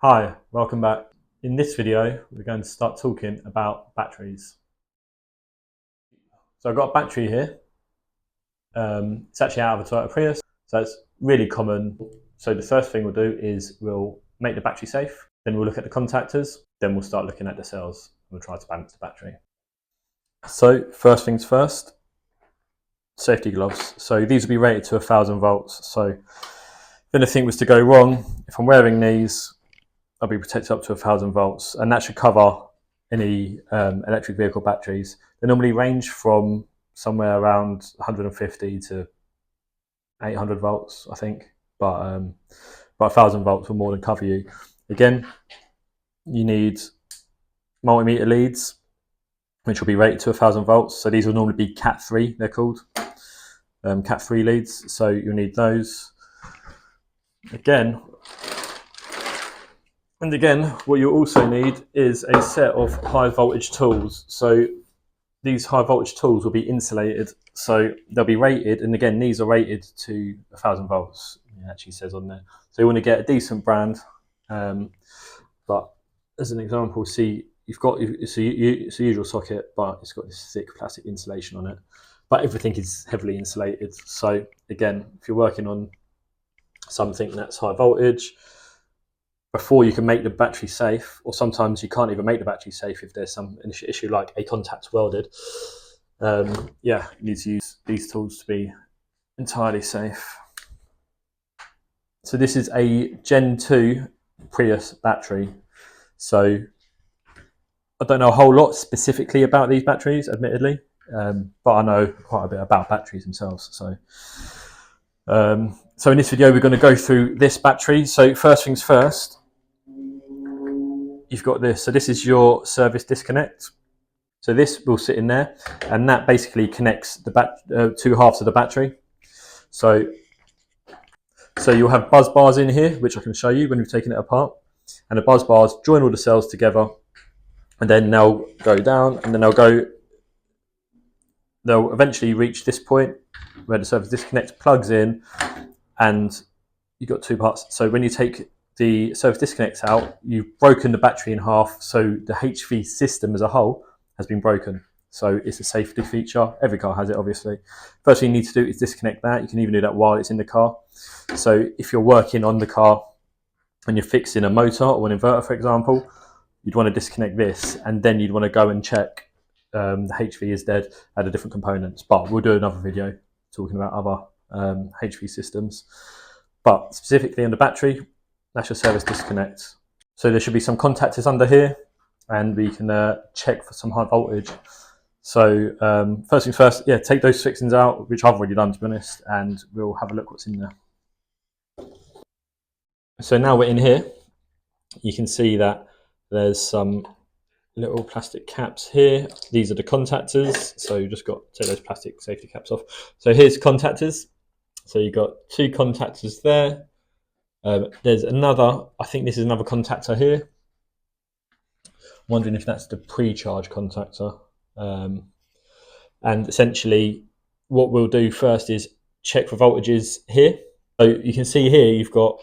Hi, welcome back. In this video, we're going to start talking about batteries. So I've got a battery here. It's actually out of a Toyota Prius, so it's really common. So the first thing we'll do is we'll make the battery safe, then we'll look at the contactors, then we'll start looking at the cells. We'll try to balance the battery. So first things first, safety gloves. So these will be rated to 1000 volts. So if anything was to go wrong, if I'm wearing these, I'll be protected up to 1000 volts, and that should cover any electric vehicle batteries. They normally range from somewhere around 150 to 800 volts, I think, but 1000 volts will more than cover you. Again, you need multimeter leads, which will be rated to 1000 volts. So these will normally be Cat 3, they're called, Cat 3 leads. So you'll need those. And again, what you also need is a set of high voltage tools. So these high voltage tools will be insulated, so they'll be rated, and again, these are rated to 1000 volts, it actually says on there. So you want to get a decent brand, but as an example, see, it's a usual socket, but it's got this thick plastic insulation on it, but everything is heavily insulated. So again, if you're working on something that's high voltage, before you can make the battery safe, or sometimes you can't even make the battery safe if there's some issue like a contact's welded, you need to use these tools to be entirely safe. So this is a Gen 2 Prius battery. So I don't know a whole lot specifically about these batteries, admittedly, but I know quite a bit about batteries themselves. So in this video, we're going to go through this battery. So first things first, you've got this. So this is your service disconnect. So this will sit in there, and that basically connects the two halves of the battery. So you'll have buzz bars in here, which I can show you when we've taken it apart. And the buzz bars join all the cells together, and then they'll go down, and then they'll eventually reach this point where the service disconnect plugs in, and you've got two parts. So when you take the service disconnect out, you've broken the battery in half, so the HV system as a whole has been broken. So it's a safety feature. Every car has it, obviously. First thing you need to do is disconnect that. You can even do that while it's in the car. So if you're working on the car and you're fixing a motor or an inverter, for example, you'd want to disconnect this, and then you'd want to go and check the HV is dead at the different components. But we'll do another video talking about other HV systems. But specifically on the battery, that's your service disconnect. So there should be some contactors under here, and we can check for some high voltage. So first things first, take those fixings out, which I've already done, to be honest, and we'll have a look what's in there. So now we're in here, you can see that there's some little plastic caps here. These are the contactors, so you just got to take those plastic safety caps off. So here's contactors. So you've got two contactors there. There's another, I think this is another contactor here. I'm wondering if that's the pre-charge contactor. And essentially what we'll do first is check for voltages here. So you can see here you've got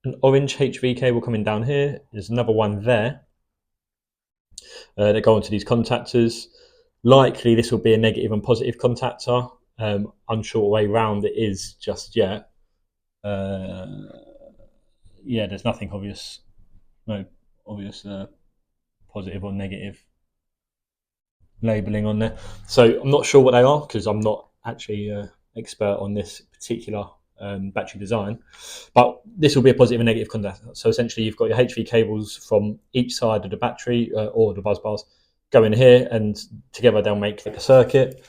an orange HV cable coming down here. There's another one there. They go onto these contactors. Likely this will be a negative and positive contactor. Unsure way round it is just yet. There's nothing obvious, no obvious positive or negative labeling on there. So I'm not sure what they are, because I'm not actually an expert on this particular battery design, but this will be a positive and negative contactor. So essentially you've got your HV cables from each side of the battery or the buzz bars go in here, and together they'll make like a circuit.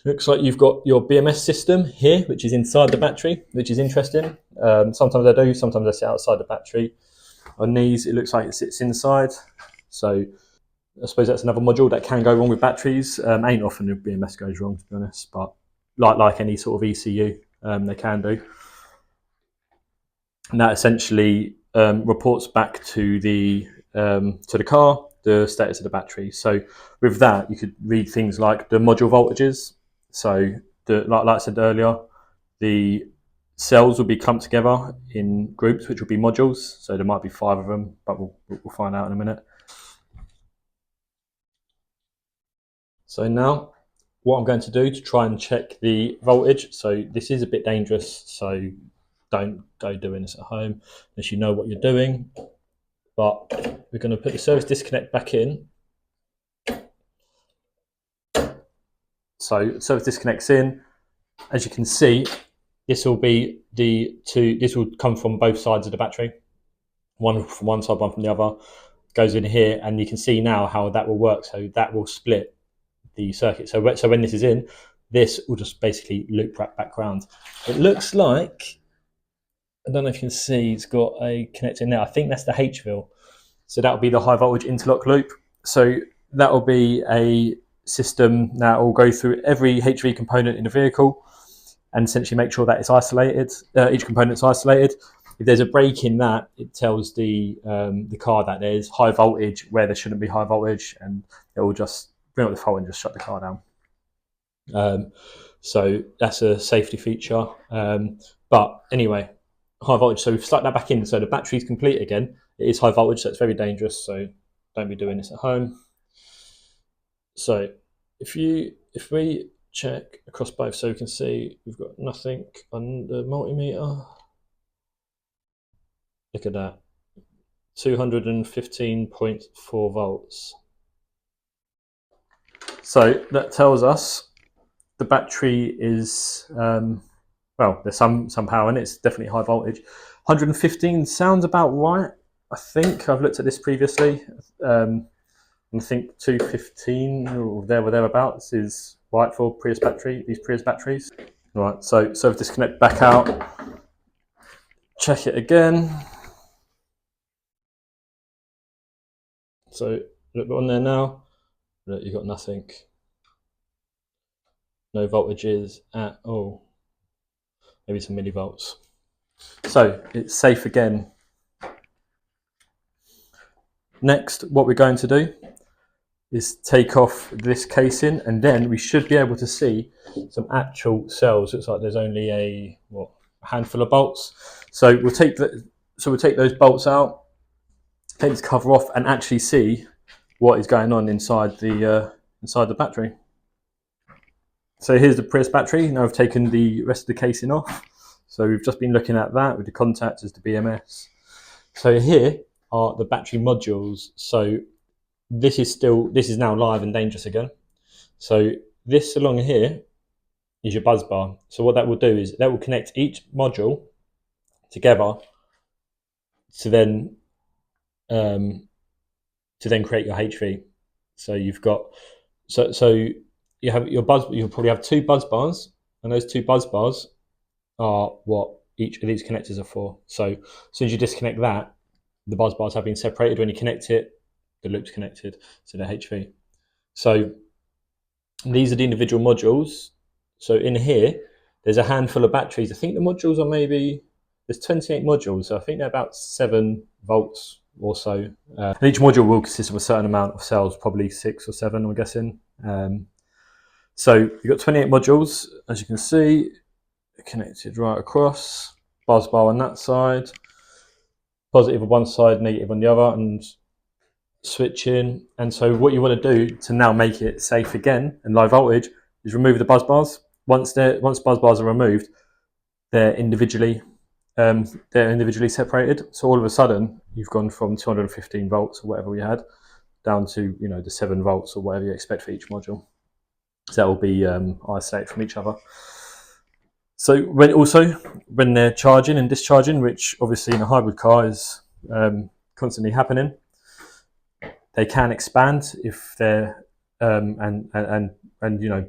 Looks like you've got your BMS system here, which is inside the battery, which is interesting. Sometimes I do, sometimes I sit outside the battery. On these, it looks like it sits inside. So I suppose that's another module that can go wrong with batteries. Ain't often the BMS goes wrong, to be honest, but like any sort of ECU, they can do. And that essentially reports back to the car the status of the battery. So with that, you could read things like the module voltages. So like I said earlier, the cells will be clumped together in groups, which will be modules. So there might be 5 of them, but we'll find out in a minute. So now what I'm going to do to try and check the voltage. So this is a bit dangerous, so don't go doing this at home unless you know what you're doing. But we're going to put the service disconnect back in. So service disconnects in. As you can see, this will be this will come from both sides of the battery. One from one side, one from the other. Goes in here, and you can see now how that will work. So that will split the circuit. So when this is in, this will just basically loop right back around. It looks like, I don't know if you can see, it's got a connector in there. I think that's the HVIL. So that will be the high voltage interlock loop. So that will be a system that will go through every HV component in the vehicle and essentially make sure that it's isolated. Each component's isolated. If there's a break in that, it tells the car that there's high voltage where there shouldn't be high voltage, and it will just bring up the fault and just shut the car down. So that's a safety feature. But anyway, high voltage. So we've stuck that back in. So the battery's complete again. It is high voltage, so it's very dangerous. So don't be doing this at home. So if we check across both, so we can see we've got nothing on the multimeter. Look at that, 215.4 volts. So that tells us the battery is, well, there's some power in it. It's definitely high voltage. 115 sounds about right. I think I've looked at this previously. I think 215 or thereabouts is right for Prius battery. These Prius batteries. Right. So disconnect back out. Check it again. So look on there now. Look, you've got nothing. No voltages at all. Maybe some millivolts. So it's safe again. Next, what we're going to do is take off this casing, and then we should be able to see some actual cells. Looks like there's only a handful of bolts. So we'll take those bolts out, take this cover off, and actually see what is going on inside the battery. So here's the Prius battery. Now I've taken the rest of the casing off. So we've just been looking at that with the contactors, the BMS. So here are the battery modules. So this is now live and dangerous again. So this along here is your buzz bar. So what that will do is that will connect each module together to then create your HV. So you've got you have your buzz. You'll probably have 2 buzz bars, and those 2 buzz bars are what each of these connectors are for. So as soon as you disconnect that, the buzz bars have been separated. When you connect it, the loop's connected to the HV. So these are the individual modules. So in here, there's a handful of batteries. I think the modules are there's 28 modules. So I think they're about 7 volts or so. And each module will consist of a certain amount of cells, probably 6 or 7, I'm guessing. So you've got 28 modules, as you can see, connected right across. Buzz bar on that side, positive on one side, negative on the other, and switch in. And so what you want to do to now make it safe again and low voltage is remove the buzz bars. Once buzz bars are removed, they're individually separated. So all of a sudden, you've gone from 215 volts or whatever we had down to the 7 volts or whatever you expect for each module. So that will be isolated from each other. So when they're charging and discharging, which obviously in a hybrid car is constantly happening, they can expand if they're and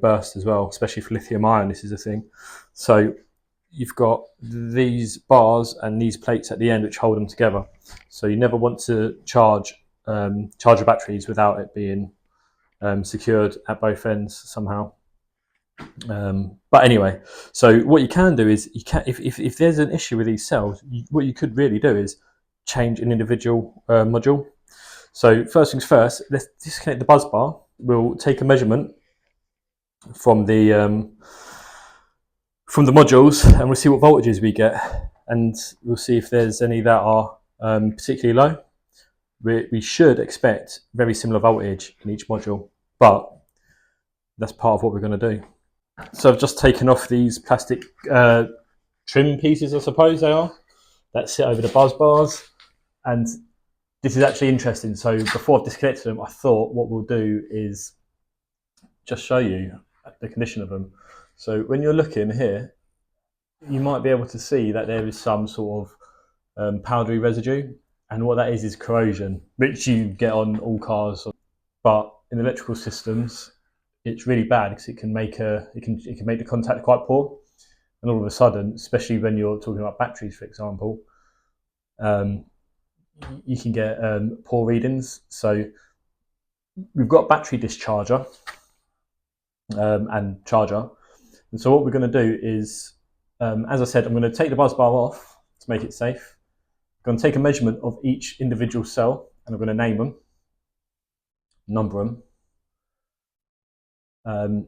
burst as well, especially for lithium ion. This is a thing. So you've got these bars and these plates at the end which hold them together. So you never want to charge your batteries without it being secured at both ends somehow. But anyway, so what you can do is if there's an issue with these cells, what you could really do is change an individual module. So first things first, let's disconnect the buzz bar. We'll take a measurement from the from the modules, and we'll see what voltages we get, and we'll see if there's any that are particularly low. We should expect very similar voltage in each module, but that's part of what we're going to do. So I've just taken off these plastic trim pieces, I suppose they are, that sit over the buzz bars, and this is actually interesting. So before I've disconnected them, I thought what we'll do is just show you the condition of them. So when you're looking here, you might be able to see that there is some sort of powdery residue, and what that is corrosion, which you get on all cars. But in electrical systems, it's really bad because it can make the contact quite poor, and all of a sudden, especially when you're talking about batteries, for example, you can get poor readings. So we've got a battery discharger and charger, and so what we're going to do is, as I said, I'm going to take the buzz bar off to make it safe. I'm going to take a measurement of each individual cell, and I'm going to name them, number them,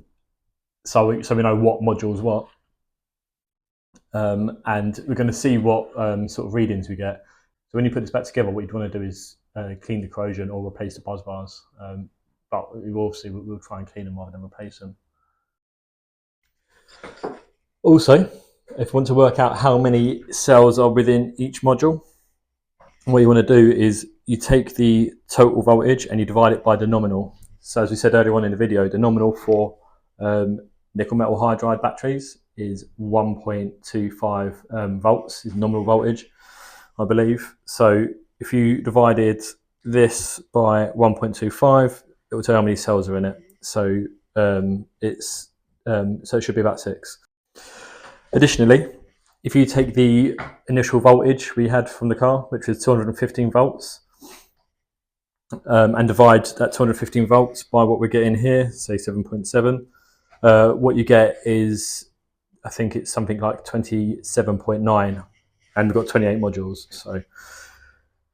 so we know what module's what, and we're going to see what sort of readings we get. So when you put this back together, what you'd want to do is clean the corrosion or replace the buzz bars, but we'll try and clean them rather than replace them. Also, if you want to work out how many cells are within each module, what you want to do is you take the total voltage and you divide it by the nominal. So as we said earlier on in the video, the nominal for nickel metal hydride batteries is 1.25 volts is nominal voltage, I believe. So if you divided this by 1.25, it will tell you how many cells are in it. So it should be about 6. Additionally, if you take the initial voltage we had from the car, which was 215 volts, and divide that 215 volts by what we're getting here, say 7.7, what you get is, I think it's something like 27.9, and we've got 28 modules. So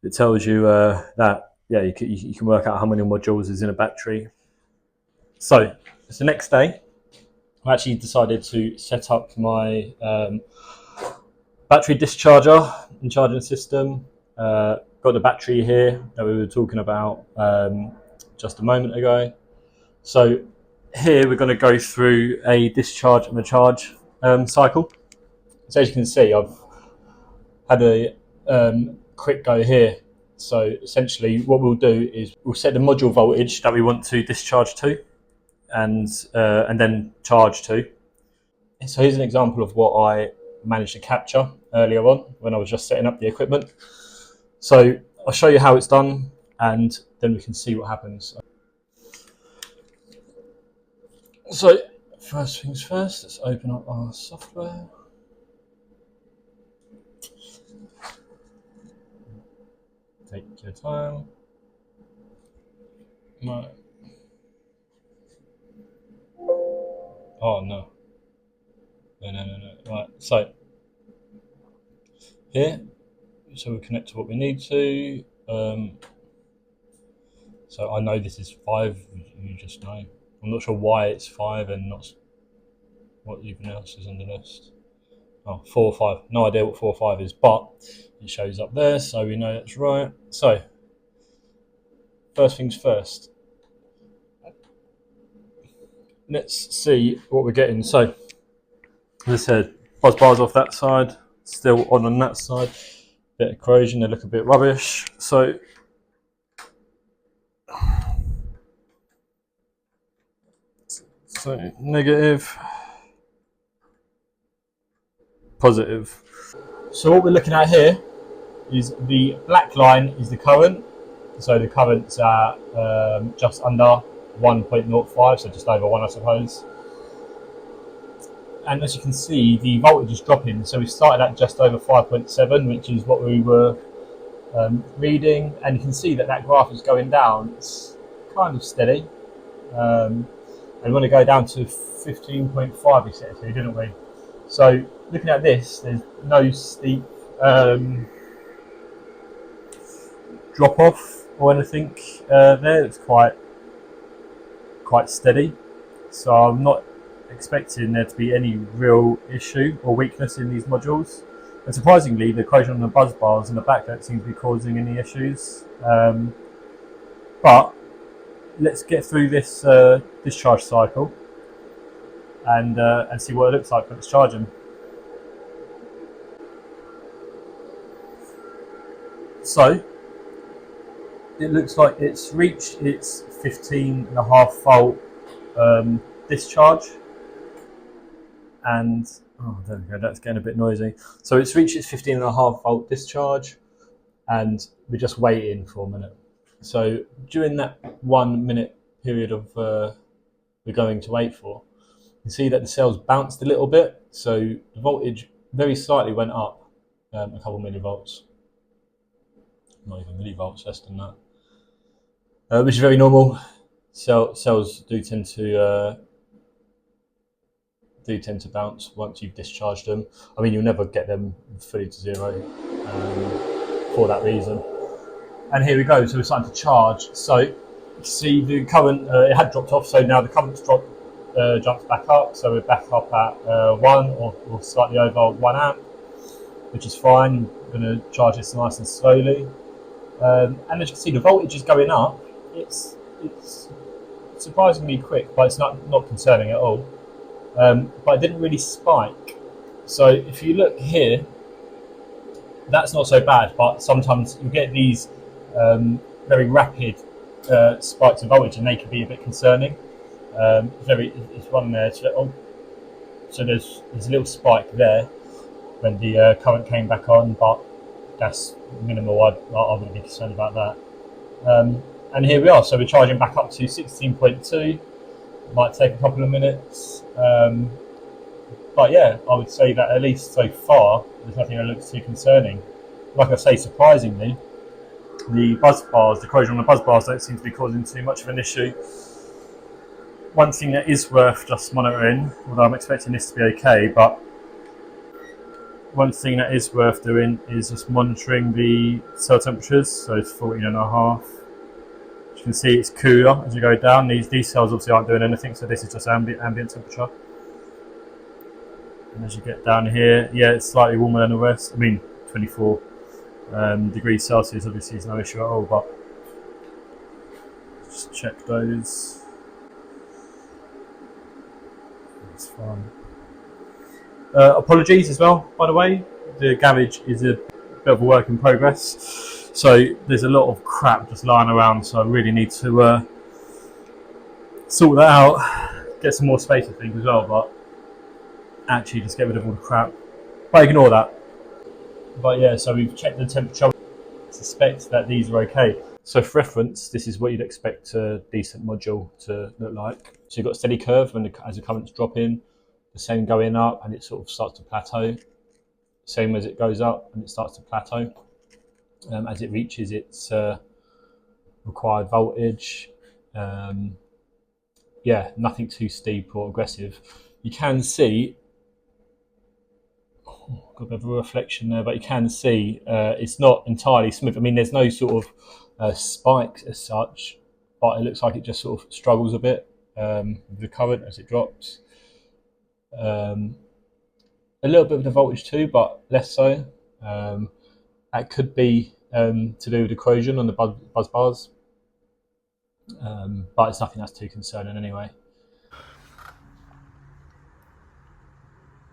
it tells you that, yeah, you can work out how many modules is in a battery. So it's the next day. I actually decided to set up my battery discharger and charging system. Got the battery here that we were talking about just a moment ago. So here we're going to go through a discharge and a charge cycle. So as you can see, I've had a quick go here. So essentially what we'll do is we'll set the module voltage that we want to discharge to and then charge to. So here's an example of what I managed to capture earlier on when I was just setting up the equipment. So I'll show you how it's done and then we can see what happens. So first things first, let's open up our software. Take your time. No. Oh no. No. Right, so here, so we connect to what we need to. So I know this is 5, you just know. I'm not sure why it's 5 and not what even else is on the list. Oh, 4 or 5. No idea what 4 or 5 is, but it shows up there, so we know that's right. So, first things first. Let's see what we're getting. So, as I said, buzz bars off that side, still on that side. Bit of corrosion, they look a bit rubbish. So negative, positive. So what we're looking at here is the black line is the current. So the current's at just under 1.05, so just over 1, I suppose. And as you can see, the voltage is dropping. So we started at just over 5.7, which is what we were reading. And you can see that that graph is going down. It's kind of steady. And we want to go down to 15.5, we set it to, didn't we? So looking at this, there's no steep drop off or anything there. It's quite steady. So I'm not expecting there to be any real issue or weakness in these modules. And surprisingly, the corrosion on the buzz bars in the back don't seem to be causing any issues. But let's get through this discharge cycle and see what it looks like when it's charging. So it looks like it's reached its 15.5 volt discharge, and there we go, that's getting a bit noisy. So it's reached its 15.5 volt discharge, and we're just waiting for a minute. So during that 1 minute period of we're going to wait for, you see that the cells bounced a little bit, so the voltage very slightly went up a couple millivolts. Not even millivolts, less than that, which is very normal. Cells do tend to bounce once you've discharged them. I mean, you'll never get them fully to zero for that reason. And here we go. So we're starting to charge. So you can see the current it had dropped off, so now the current's jumps back up. So we're back up at 1 or slightly over 1 amp, which is fine. I'm going to charge this nice and slowly. And as you can see, the voltage is going up. It's surprisingly quick, but it's not concerning at all. But it didn't really spike. So if you look here, that's not so bad. But sometimes you get these very rapid spikes of voltage, and they can be a bit concerning. It's one there. So there's a little spike there when the current came back on, but that's minimal. I wouldn't be concerned about that. And here we are. So we're charging back up to 16.2. Might take a couple of minutes. But yeah, I would say that at least so far, there's nothing that looks too concerning. Like I say, surprisingly, the corrosion on the buzz bars don't seem to be causing too much of an issue. One thing that is worth just monitoring, although I'm expecting this to be okay, but one thing that is worth doing is just monitoring the cell temperatures. So it's 14.5. As you can see, it's cooler as you go down. These cells obviously aren't doing anything, so this is just ambient temperature. And as you get down here, yeah, it's slightly warmer than the rest. I mean, 24 degrees Celsius obviously is no issue at all, but just check those. That's fine. Apologies as well, by the way. The garage is a bit of a work in progress, so there's a lot of crap just lying around, so I really need to sort that out, get some more space I think as well, but actually just get rid of all the crap. But ignore that. But yeah, so we've checked the temperature, suspect that these are okay. So for reference, this is what you'd expect a decent module to look like. So you've got a steady curve as the currents drop in, the same going up, and it sort of starts to plateau. Same as it goes up and it starts to plateau as it reaches its required voltage. Yeah, nothing too steep or aggressive. You can see, got a bit of a reflection there, but you can see it's not entirely smooth. I mean, there's no sort of spikes as such, but it looks like it just sort of struggles a bit with the current as it drops. A little bit of the voltage too, but less so. That could be to do with the corrosion on the buzz bars, but it's nothing that's too concerning anyway.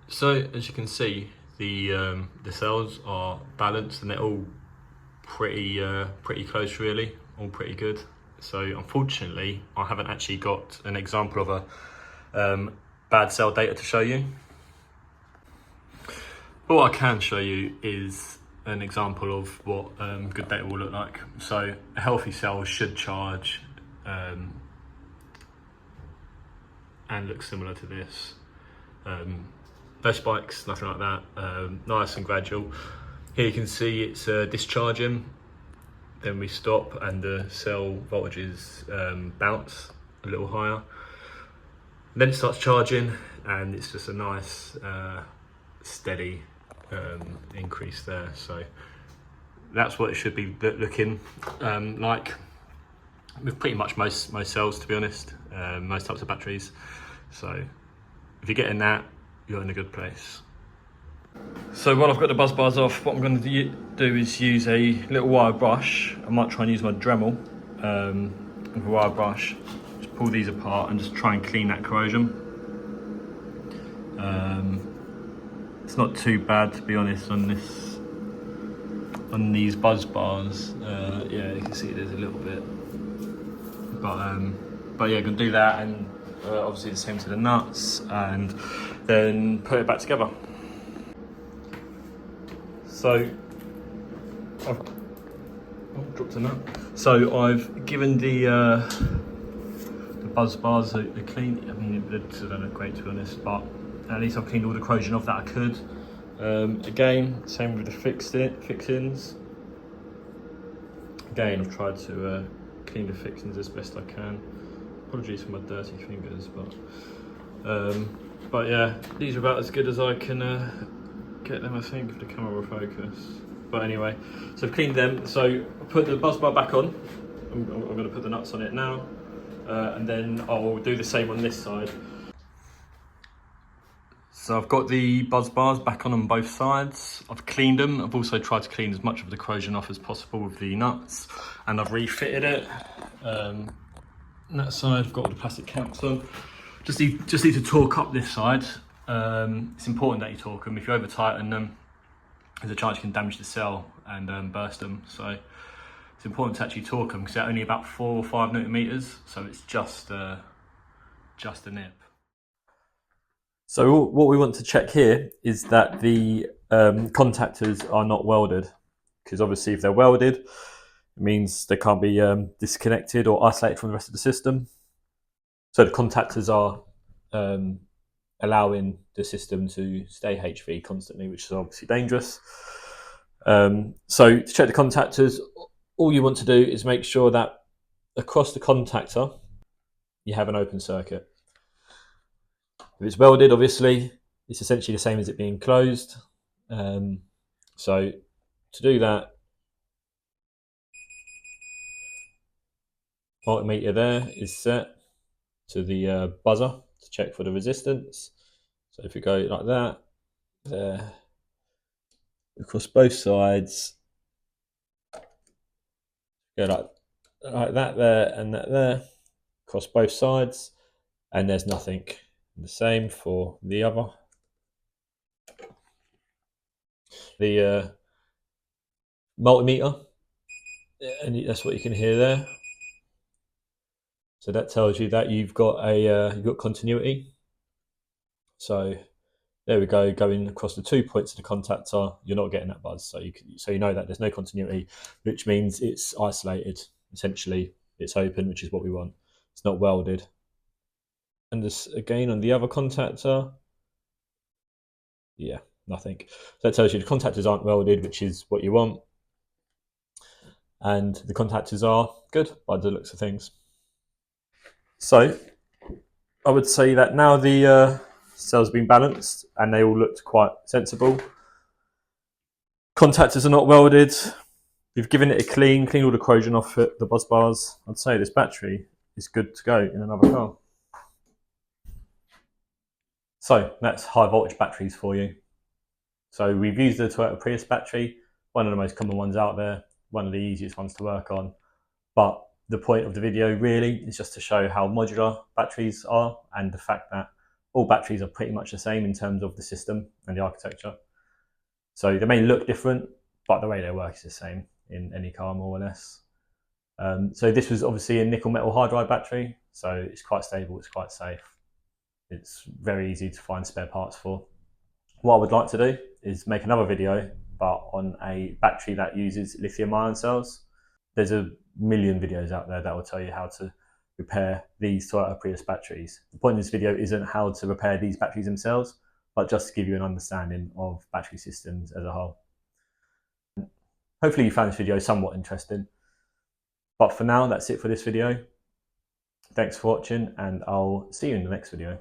So as you can see, the cells are balanced and they're all pretty close, really, all pretty good. So unfortunately, I haven't actually got an example of a bad cell data to show you. But what I can show you is an example of what good data will look like. So a healthy cell should charge and look similar to this. No spikes, nothing like that. Nice and gradual. Here you can see it's discharging. Then we stop and the cell voltages bounce a little higher. Then it starts charging and it's just a nice steady increase there. So that's what it should be looking like with pretty much most cells, to be honest, most types of batteries. So if you're getting that, you're in a good place. So while I've got the buzz bars off, what I'm going to do is use a little wire brush. I might try and use my Dremel with a wire brush. Just pull these apart and just try and clean that corrosion. It's not too bad, to be honest, on these buzz bars. Yeah, you can see there's a little bit, but yeah, I'm gonna do that, and obviously the same to the nuts, and then put it back together. So I've dropped a nut. So I've given the buzz bars a clean. I mean, they don't look great, to be honest, but at least I've cleaned all the corrosion off that I could. Again, same with the fixings. Again, I've tried to clean the fixings as best I can. Apologies for my dirty fingers, but yeah, these are about as good as I can get them, I think, if the camera will focus. But anyway, so I've cleaned them. So I put the buzz bar back on. I'm going to put the nuts on it now, and then I'll do the same on this side. So I've got the buzz bars back on both sides. I've cleaned them. I've also tried to clean as much of the corrosion off as possible with the nuts, and I've refitted it. On that side, I've got all the plastic caps on. Just need to torque up this side. It's important that you torque them. If you over tighten them, there's a chance you can damage the cell and burst them. So it's important to actually torque them because they're only about 4 or 5 Newton meters. So it's just a nip. So what we want to check here is that the contactors are not welded, because obviously if they're welded, it means they can't be disconnected or isolated from the rest of the system. So the contactors are allowing the system to stay HV constantly, which is obviously dangerous. So to check the contactors, all you want to do is make sure that across the contactor, you have an open circuit. If it's welded, obviously, it's essentially the same as it being closed. So to do that, multimeter there is set to the buzzer to check for the resistance. So if we go like that, there, across both sides, go like that there and that there, across both sides, and there's nothing. The same for the other. The multimeter, and that's what you can hear there. So that tells you that you've got continuity. So there we go, going across the 2 points of the contactor, you're not getting that buzz. So you know that there's no continuity, which means it's isolated. Essentially, it's open, which is what we want. It's not welded. And this again on the other contactor, yeah, nothing. So that tells you the contactors aren't welded, which is what you want. And the contactors are good by the looks of things. So I would say that now the cells have been balanced and they all looked quite sensible. Contactors are not welded. We've given it a clean all the corrosion off it, the buzz bars. I'd say this battery is good to go in another car. So that's high voltage batteries for you. So we've used the Toyota Prius battery, one of the most common ones out there, one of the easiest ones to work on. But the point of the video really is just to show how modular batteries are and the fact that all batteries are pretty much the same in terms of the system and the architecture. So they may look different, but the way they work is the same in any car more or less. So this was obviously a nickel metal hydride battery, so it's quite stable, it's quite safe. It's very easy to find spare parts for. What I would like to do is make another video, but on a battery that uses lithium ion cells. There's a million videos out there that will tell you how to repair these Toyota Prius batteries. The point of this video isn't how to repair these batteries themselves, but just to give you an understanding of battery systems as a whole. Hopefully you found this video somewhat interesting. But for now, that's it for this video. Thanks for watching, and I'll see you in the next video.